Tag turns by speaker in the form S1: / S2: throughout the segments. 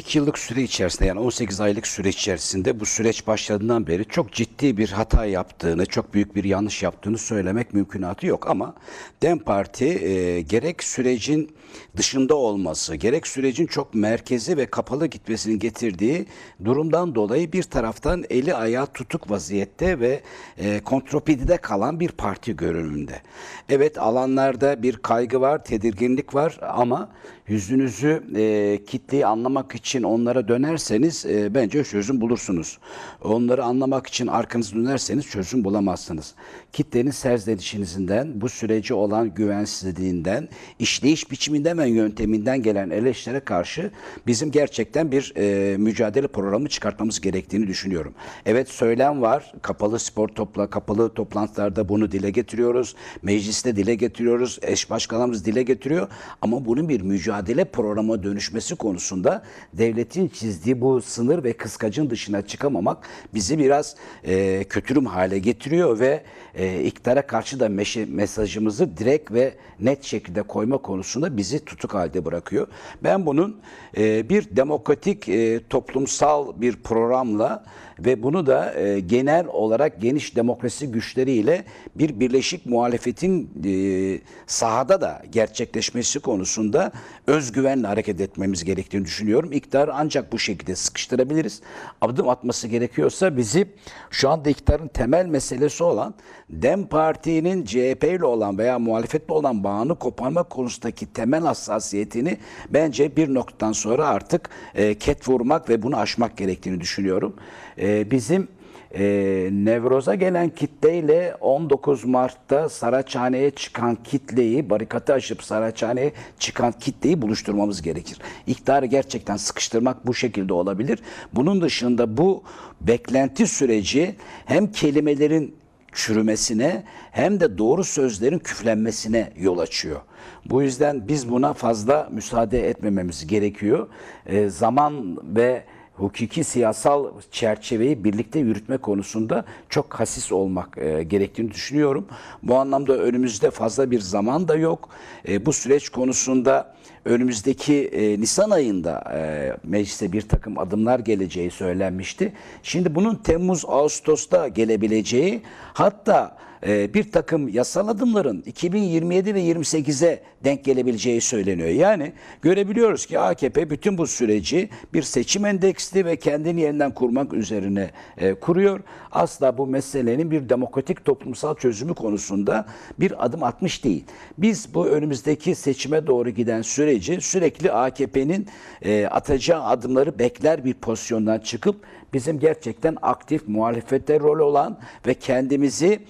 S1: 2 yıllık süre içerisinde, yani 18 aylık süre içerisinde, bu süreç başladığından beri çok ciddi bir hata yaptığını, çok büyük bir yanlış yaptığını söylemek mümkünatı yok. Ama DEM Parti gerek sürecin dışında olması, gerek sürecin çok merkezi ve kapalı gitmesinin getirdiği durumdan dolayı bir taraftan eli ayağı tutuk vaziyette ve kontropidide kalan bir parti görünümünde. Evet, alanlarda bir kaygı var, tedirginlik var ama yüzünüzü kitleyi anlamak için onlara dönerseniz bence çözüm bulursunuz. Onları anlamak için arkanızı dönerseniz çözüm bulamazsınız. Kitlenin serzenişinizden, bu süreci olan güvensizliğinden, işleyiş biçiminden ve yönteminden gelen eleştirilere karşı bizim gerçekten bir mücadele programı çıkartmamız gerektiğini düşünüyorum. Evet, söylem var. Kapalı toplantılarda bunu dile getiriyoruz. Mecliste dile getiriyoruz. Eş başkanlarımız dile getiriyor. Ama bunun bir mücadele programa dönüşmesi konusunda devletin çizdiği bu sınır ve kıskacın dışına çıkamamak bizi biraz kötürüm hale getiriyor ve iktidara karşı da mesajımızı direkt ve net şekilde koyma konusunda bizi tutuk halde bırakıyor. Ben bunun bir demokratik toplumsal bir programla ve bunu da genel olarak geniş demokrasi güçleriyle bir birleşik muhalefetin sahada da gerçekleşmesi konusunda özgüvenle hareket etmemiz gerektiğini düşünüyorum. İktidarı ancak bu şekilde sıkıştırabiliriz. Adım atması gerekiyorsa bizi şu anda iktidarın temel meselesi olan DEM Parti'nin CHP ile olan veya muhalefetle olan bağını koparma konusundaki temel hassasiyetini bence bir noktadan sonra artık ket vurmak ve bunu aşmak gerektiğini düşünüyorum. Bizim Nevroz'a gelen kitleyle 19 Mart'ta Saraçhane'ye çıkan kitleyi, barikatı aşıp Saraçhane'ye çıkan kitleyi buluşturmamız gerekir. İktidarı gerçekten sıkıştırmak bu şekilde olabilir. Bunun dışında bu beklenti süreci hem kelimelerin çürümesine hem de doğru sözlerin küflenmesine yol açıyor. Bu yüzden biz buna fazla müsaade etmememiz gerekiyor. Zaman ve hukuki siyasal çerçeveyi birlikte yürütme konusunda çok hassiz olmak gerektiğini düşünüyorum. Bu anlamda önümüzde fazla bir zaman da yok. Bu süreç konusunda önümüzdeki Nisan ayında meclise bir takım adımlar geleceği söylenmişti. Şimdi bunun Temmuz-Ağustos'ta gelebileceği, hatta bir takım yasal adımların 2027 ve 28'e denk gelebileceği söyleniyor. Yani görebiliyoruz ki AKP bütün bu süreci bir seçim endeksli ve kendini yeniden kurmak üzerine kuruyor. Asla bu meselenin bir demokratik toplumsal çözümü konusunda bir adım atmış değil. Biz bu önümüzdeki seçime doğru giden süreci sürekli AKP'nin atacağı adımları bekler bir pozisyondan çıkıp bizim gerçekten aktif muhalefette rol olan ve kendimizi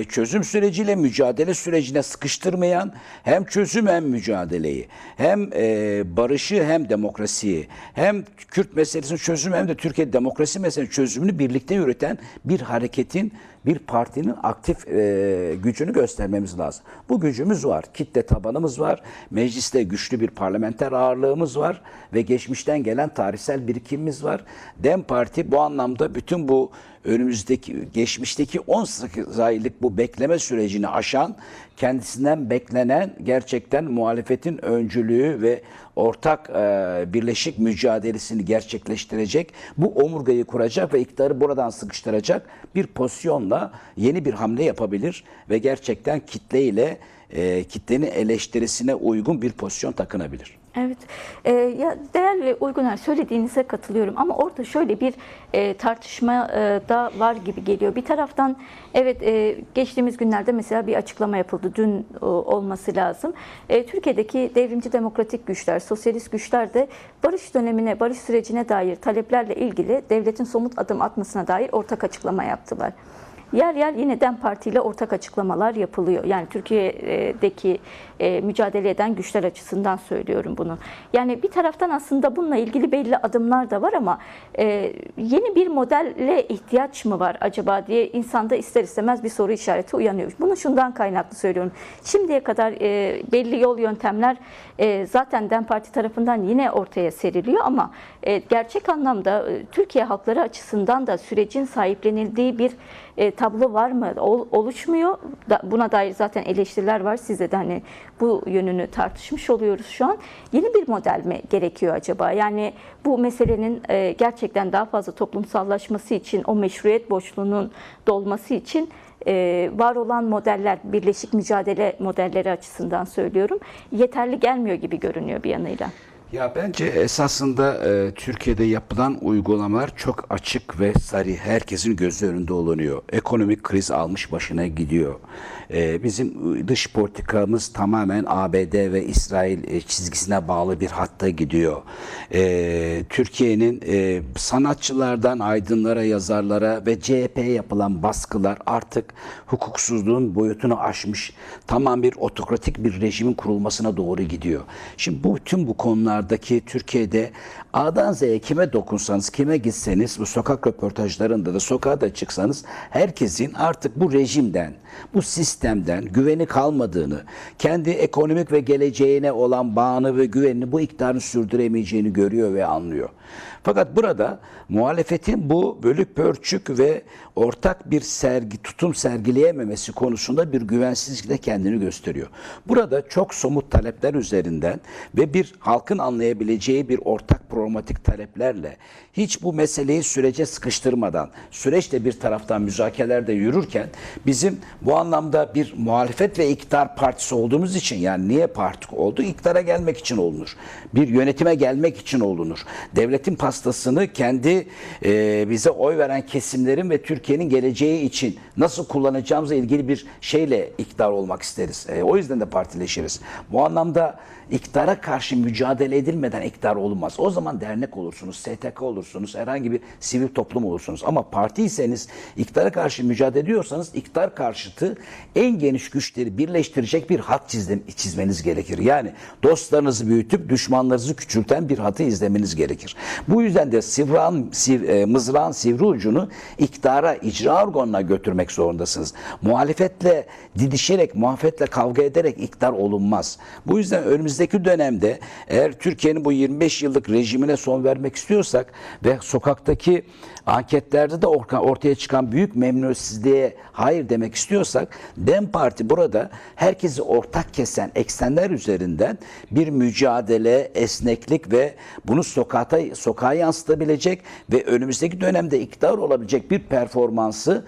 S1: çözüm süreciyle mücadele sürecine sıkıştırmayan, hem çözüm hem mücadeleyi, hem barışı hem demokrasiyi, hem Kürt meselesinin çözümü hem de Türkiye demokrasi meselesinin çözümünü birlikte yürüten bir hareketin, bir partinin aktif gücünü göstermemiz lazım. Bu gücümüz var. Kitle tabanımız var. Mecliste güçlü bir parlamenter ağırlığımız var ve geçmişten gelen tarihsel birikimimiz var. DEM Parti bu anlamda bütün bu geçmişteki 18 aylık bu bekleme sürecini aşan, kendisinden beklenen gerçekten muhalefetin öncülüğü ve ortak birleşik mücadelesini gerçekleştirecek, bu omurgayı kuracak ve iktidarı buradan sıkıştıracak bir pozisyonla yeni bir hamle yapabilir ve gerçekten kitlenin eleştirisine uygun bir pozisyon takınabilir.
S2: Evet, ya değerli Uyguner, söylediğinize katılıyorum ama orada şöyle bir tartışma da var gibi geliyor. Bir taraftan evet, geçtiğimiz günlerde mesela bir açıklama yapıldı, dün olması lazım. Türkiye'deki devrimci demokratik güçler, sosyalist güçler de barış dönemine, barış sürecine dair taleplerle ilgili devletin somut adım atmasına dair ortak açıklama yaptılar. Yer yer yine DEM Parti ile ortak açıklamalar yapılıyor. Yani Türkiye'deki mücadele eden güçler açısından söylüyorum bunu. Yani bir taraftan aslında bununla ilgili belli adımlar da var ama yeni bir modelle ihtiyaç mı var acaba diye insanda ister istemez bir soru işareti uyanıyor. Bunu şundan kaynaklı söylüyorum. Şimdiye kadar belli yol yöntemler zaten DEM Parti tarafından yine ortaya seriliyor ama gerçek anlamda Türkiye halkları açısından da sürecin sahiplenildiği bir tablo var mı? Oluşmuyor. Buna dair zaten eleştiriler var. Size de hani bu yönünü tartışmış oluyoruz şu an. Yeni bir model mi gerekiyor acaba? Yani bu meselenin gerçekten daha fazla toplumsallaşması için, o meşruiyet boşluğunun dolması için var olan modeller, birleşik mücadele modelleri açısından söylüyorum, yeterli gelmiyor gibi görünüyor bir yanıyla.
S1: Ya bence esasında Türkiye'de yapılan uygulamalar çok açık ve sarı, herkesin gözü önünde olunuyor. Ekonomik kriz almış başına gidiyor. Bizim dış politikamız tamamen ABD ve İsrail çizgisine bağlı bir hatta gidiyor. Türkiye'nin sanatçılardan aydınlara, yazarlara ve CHP'ye yapılan baskılar artık hukuksuzluğun boyutunu aşmış, tamam bir otokratik bir rejimin kurulmasına doğru gidiyor. Şimdi tüm bu konulardaki Türkiye'de A'dan Z'ye kime dokunsanız, kime gitseniz, bu sokak röportajlarında da sokağa da çıksanız herkesin artık bu rejimden, bu sistemden güveni kalmadığını, kendi ekonomik ve geleceğine olan bağını ve güvenini bu iktidarın sürdüremeyeceğini görüyor ve anlıyor. Fakat burada muhalefetin bu bölük pörçük ve ortak bir tutum sergileyememesi konusunda bir güvensizlikle kendini gösteriyor. Burada çok somut talepler üzerinden ve bir halkın anlayabileceği bir ortak programatik taleplerle hiç bu meseleyi sürece sıkıştırmadan, süreçte bir taraftan müzakerelerde yürürken bizim bu anlamda bir muhalefet ve iktidar partisi olduğumuz için, yani niye parti oldu? İktidara gelmek için olunur. Bir yönetime gelmek için olunur. Devletin pastasını kendi bize oy veren kesimlerin ve Türkiye'nin geleceği için nasıl kullanacağımızla ilgili bir şeyle iktidar olmak isteriz. O yüzden de partileşiriz. Bu anlamda iktidara karşı mücadele edilmeden iktidar olunmaz. O zaman dernek olursunuz, STK olursunuz, herhangi bir sivil toplum olursunuz. Ama partiyseniz, iktidara karşı mücadele ediyorsanız iktidar karşıtı en geniş güçleri birleştirecek bir hat çizmeniz gerekir. Yani dostlarınızı büyütüp düşmanlarınızı küçülten bir hatı izlemeniz gerekir. Bu yüzden de mızrağın sivri ucunu iktidara, icra organına götürmek zorundasınız. Muhalefetle didişerek, muhalefetle kavga ederek iktidar olunmaz. Bu yüzden önümüzdeki dönemde eğer Türkiye'nin bu 25 yıllık rejimine son vermek istiyorsak ve sokaktaki anketlerde de ortaya çıkan büyük memnuniyetsizliğe hayır demek istiyorsak, DEM Parti burada herkesi ortak kesen eksenler üzerinden bir mücadele, esneklik ve bunu sokağa yansıtabilecek ve önümüzdeki dönemde iktidar olabilecek bir performansı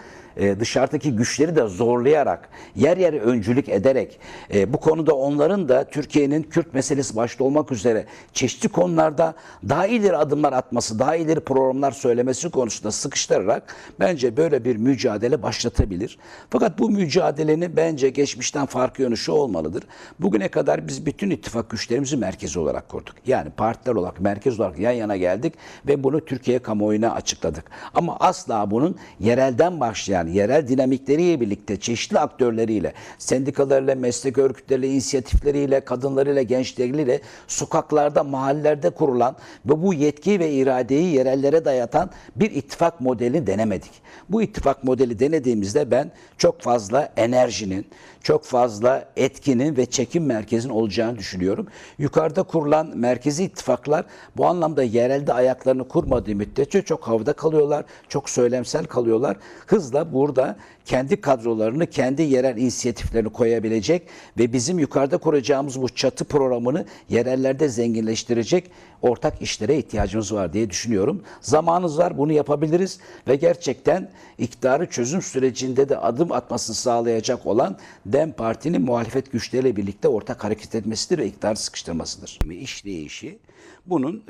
S1: dışarıdaki güçleri de zorlayarak, yer yer öncülük ederek, bu konuda onların da Türkiye'nin Kürt meselesi başta olmak üzere çeşitli konularda daha ileri adımlar atması, daha ileri programlar söylemesi konusunda sıkıştırarak bence böyle bir mücadele başlatabilir. Fakat bu mücadelenin bence geçmişten farkı yönü şu olmalıdır. Bugüne kadar biz bütün ittifak güçlerimizi merkezi olarak kurduk. Yani partiler olarak, merkez olarak yan yana geldik ve bunu Türkiye kamuoyuna açıkladık. Ama asla bunun yerelden başlayan, yerel dinamikleriyle birlikte, çeşitli aktörleriyle, sendikalarıyla, meslek örgütleriyle, inisiyatifleriyle, kadınlarıyla, gençleriyle sokaklarda, mahallelerde kurulan ve bu yetki ve iradeyi yerellere dayatan bir ittifak modeli denemedik. Bu ittifak modeli denediğimizde ben çok fazla enerjinin, çok fazla etkinin ve çekim merkezinin olacağını düşünüyorum. Yukarıda kurulan merkezi ittifaklar bu anlamda yerelde ayaklarını kurmadığı müddetçe çok havada kalıyorlar, çok söylemsel kalıyorlar. Hızla burada kendi kadrolarını, kendi yerel inisiyatiflerini koyabilecek ve bizim yukarıda kuracağımız bu çatı programını yerellerde zenginleştirecek ortak işlere ihtiyacımız var diye düşünüyorum. Zamanımız var, bunu yapabiliriz ve gerçekten iktidarı çözüm sürecinde de adım atmasını sağlayacak olan DEM Parti'nin muhalefet güçleriyle birlikte ortak hareket etmesidir ve iktidarı sıkıştırmasıdır. İşleyişi bunun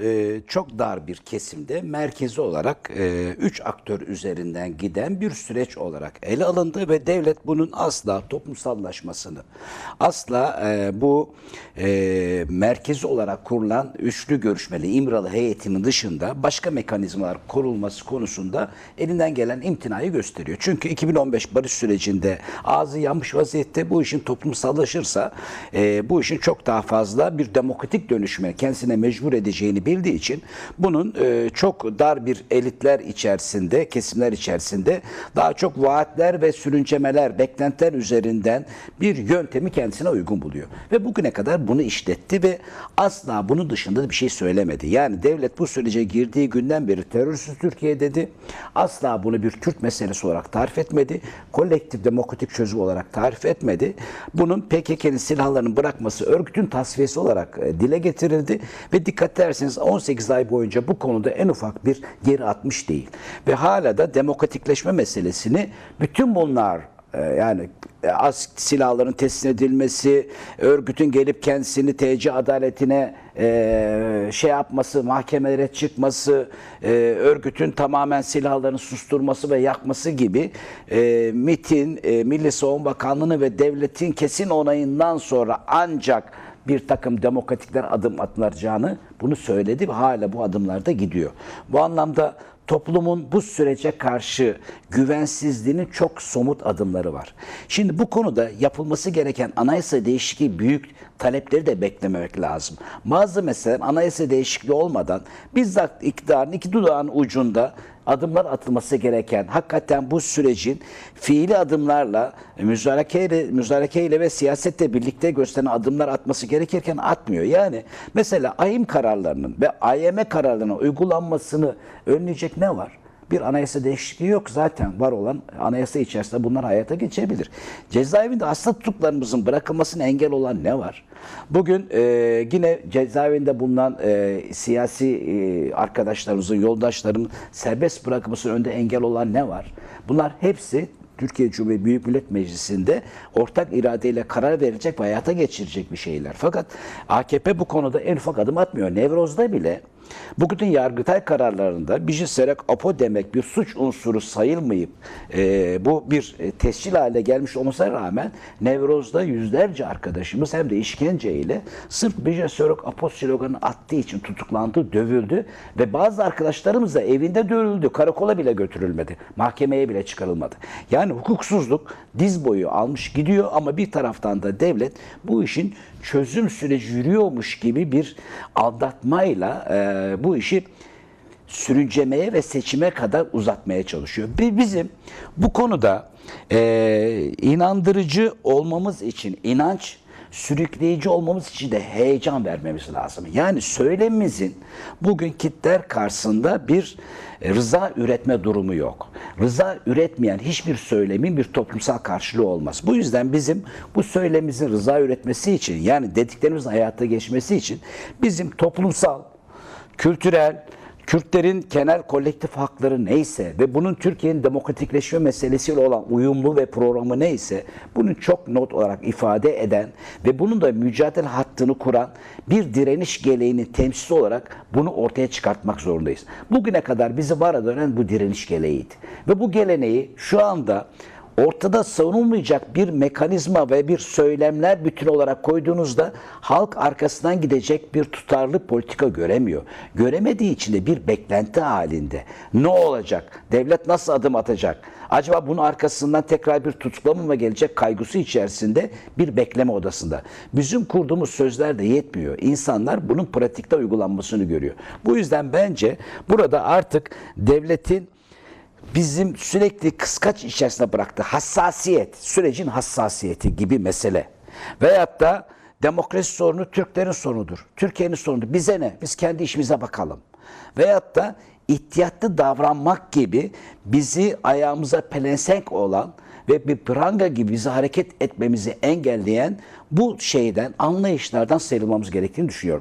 S1: çok dar bir kesimde merkezi olarak 3 aktör üzerinden giden bir süreç olarak ele alındı ve devlet bunun asla toplumsallaşmasını, asla bu merkezi olarak kurulan üçlü görüşmeli İmralı heyetinin dışında başka mekanizmalar kurulması konusunda elinden gelen imtinayı gösteriyor. Çünkü 2015 barış sürecinde ağzı yanmış vaziyette bu işin toplumsallaşırsa bu işin çok daha fazla bir demokratik dönüşüme, kendisine mecbur mecbur edeceğini bildiği için bunun çok dar bir elitler içerisinde, kesimler içerisinde daha çok vaatler ve sürüncemeler, beklentiler üzerinden bir yöntemi kendisine uygun buluyor. Ve bugüne kadar bunu işletti ve asla bunun dışında da bir şey söylemedi. Yani devlet bu sürece girdiği günden beri terörsüz Türkiye dedi. Asla bunu bir Kürt meselesi olarak tarif etmedi. Kolektif demokratik çözüm olarak tarif etmedi. Bunun PKK'nın silahlarını bırakması örgütün tasfiyesi olarak dile getirildi ve dikkat ederseniz 18 ay boyunca bu konuda en ufak bir geri atmış değil. Ve hala da demokratikleşme meselesini bütün bunlar yani silahların teslim edilmesi, örgütün gelip kendisini TC adaletine şey yapması, mahkemelere çıkması, örgütün tamamen silahlarını susturması ve yakması gibi MİT'in, Milli Savunma Bakanlığı'nın ve devletin kesin onayından sonra ancak bir takım demokratikler adım atılacağını bunu söyledi ve hala bu adımlarda gidiyor. Bu anlamda toplumun bu sürece karşı güvensizliğinin çok somut adımları var. Şimdi bu konuda yapılması gereken anayasa değişikliği büyük talepleri de beklememek lazım. Bazı meseleler anayasa değişikliği olmadan bizzat iktidarın iki dudağın ucunda adımlar atılması gereken, hakikaten bu sürecin fiili adımlarla, müzarekeyle ve siyasetle birlikte gösteren adımlar atması gerekirken atmıyor. Yani mesela AYİM kararlarının ve AYM kararlarının uygulanmasını önleyecek ne var? Bir anayasa değişikliği yok, zaten var olan anayasa içerisinde bunlar hayata geçebilir. Cezaevinde hasta tutuklarımızın bırakılmasına engel olan ne var? Bugün yine cezaevinde bulunan siyasi arkadaşlarımızın, yoldaşlarımın serbest bırakılmasının önünde engel olan ne var? Bunlar hepsi Türkiye Cumhuriyeti Büyük Millet Meclisi'nde ortak iradeyle karar verecek ve hayata geçirecek bir şeyler. Fakat AKP bu konuda en ufak adım atmıyor. Nevroz'da bile bugün Yargıtay kararlarında Biciserek Apo demek bir suç unsuru sayılmayıp bu bir tescil hale gelmiş olmasına rağmen Nevroz'da yüzlerce arkadaşımız hem de işkenceyle sırf Biciserek Apo sloganı attığı için tutuklandı, dövüldü ve bazı arkadaşlarımız da evinde dövüldü, karakola bile götürülmedi, mahkemeye bile çıkarılmadı. Yani hukuksuzluk diz boyu almış gidiyor ama bir taraftan da devlet bu işin çözüm süreci yürüyormuş gibi bir aldatmayla bu işi sürüncemeye ve seçime kadar uzatmaya çalışıyor. Bizim bu konuda inandırıcı olmamız için, inanç sürükleyici olmamız için de heyecan vermemiz lazım. Yani söylemimizin bugün kitler karşısında bir rıza üretme durumu yok. Rıza üretmeyen hiçbir söylemin bir toplumsal karşılığı olmaz. Bu yüzden bizim bu söylemimizin rıza üretmesi için, yani dediklerimizin hayata geçmesi için bizim toplumsal, kültürel, Kürtlerin genel kolektif hakları neyse ve bunun Türkiye'nin demokratikleşme meselesiyle olan uyumlu ve programı neyse bunu çok net olarak ifade eden ve bunun da mücadele hattını kuran bir direniş geleğinin temsilcisi olarak bunu ortaya çıkartmak zorundayız. Bugüne kadar bizi var eden bu direniş geleğiydi. Ve bu geleneği şu anda ortada savunulmayacak bir mekanizma ve bir söylemler bütünü olarak koyduğunuzda halk arkasından gidecek bir tutarlı politika göremiyor. Göremediği için de bir beklenti halinde. Ne olacak? Devlet nasıl adım atacak? Acaba bunun arkasından tekrar bir tutuklama mı gelecek kaygısı içerisinde bir bekleme odasında. Bizim kurduğumuz sözler de yetmiyor. İnsanlar bunun pratikte uygulanmasını görüyor. Bu yüzden bence burada artık devletin bizim sürekli kıskaç içerisinde bıraktığı hassasiyet, sürecin hassasiyeti gibi mesele. Veyahut da demokrasi sorunu Türklerin sorunudur. Türkiye'nin sorunudur. Bize ne? Biz kendi işimize bakalım. Veyahut da ihtiyatlı davranmak gibi bizi ayağımıza pelesenk olan ve bir pranga gibi bizi hareket etmemizi engelleyen bu şeyden, anlayışlardan sıyrılmamız gerektiğini düşünüyorum.